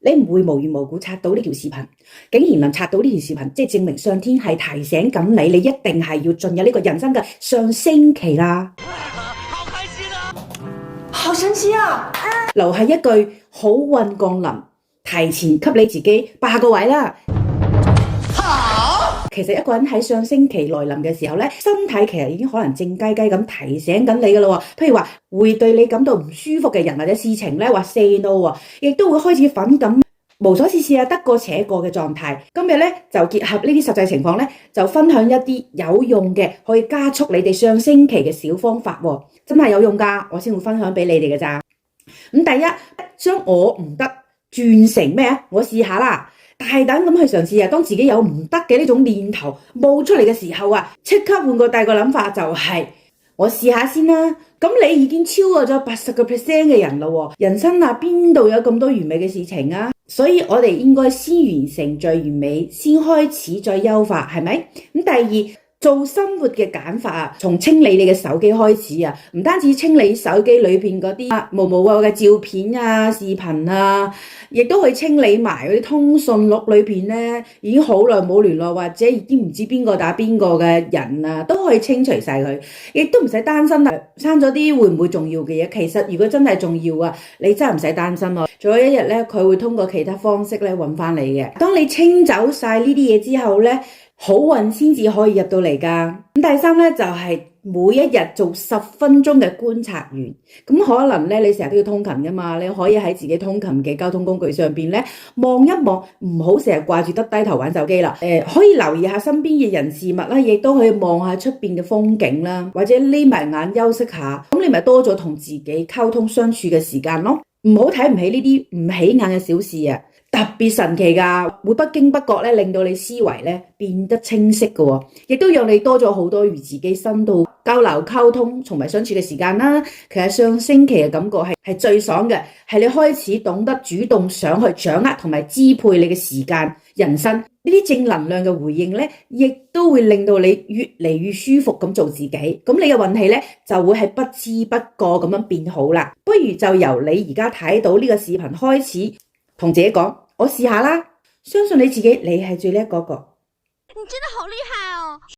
你唔會無緣無故刷到呢條視頻，竟然能刷到呢條視頻，即係證明上天係提醒緊你，你一定係要進入呢個人生嘅上升期啦。好開心啊！好神奇啊！留下一句好運降臨，提前給你自己霸個位啦。好，其實一個人喺上升期來臨嘅時候咧，身體其實已經可能靜雞雞咁提醒緊你噶啦。譬如話會對你感到唔舒服嘅人或者事情咧，話 say no，亦都會開始反感，無所事事啊，得過且過嘅狀態。今日咧就結合呢啲實際情況咧，就分享一啲有用嘅可以加速你哋上升期嘅小方法喎，真係有用噶，我先會分享俾你哋嘅咋。咁第一，將我唔得轉成咩啊？我試下啦。大膽咁去嘗試啊！當自己有唔得嘅呢種念頭冒出嚟嘅時候啊，即刻換個第二個諗法，就係我試下先啦。咁你已經超過咗80%嘅人啦喎，人生啊邊度有咁多完美嘅事情啊？所以我哋應該先完成最完美，先開始再優化，係咪？咁第二，做生活嘅簡化啊，從清理你嘅手機開始啊，唔單止清理手機裏邊嗰啲無無謂嘅照片啊、視頻啊，亦都去清理埋嗰啲通訊錄裏邊咧，已經好耐冇聯絡或者已經唔知邊個打邊個嘅人啊，都可以清除晒佢，亦都唔使擔心啦。刪咗啲會唔會重要嘅嘢？其實如果真係重要啊，你真係唔使擔心咯。做咗一日咧，佢會通過其他方式咧揾翻你嘅。當你清走晒呢啲嘢之後咧，好運先至可以入到嚟噶。咁第三咧就係每一日做10分鐘嘅觀察員。咁可能咧你成日都要通勤噶嘛，你可以喺自己通勤嘅交通工具上邊咧望一望，唔好成日掛住得低頭玩手機啦。可以留意下身邊嘅人事物啦，亦都可以望下出邊嘅風景啦，或者匿埋眼休息下。咁你咪多咗同自己溝通相處嘅時間咯。唔好睇唔起呢啲唔起眼嘅小事啊！特別神奇㗎，會不經不覺咧令到你思維咧變得清晰嘅喎，亦都讓你多咗好多與自己深度交流溝通同埋相處嘅時間啦。其實上升期嘅感覺係最爽嘅，係你開始懂得主動想去掌握同埋支配你嘅時間、人生呢啲正能量嘅回應咧，亦都會令到你越嚟越舒服咁做自己。咁你嘅運氣咧就會係不知不覺咁樣變好啦。不如就由你而家睇到呢個視頻開始，同自己講。我試下啦，相信你自己，你係最叻嗰個。你真的好厲害哦！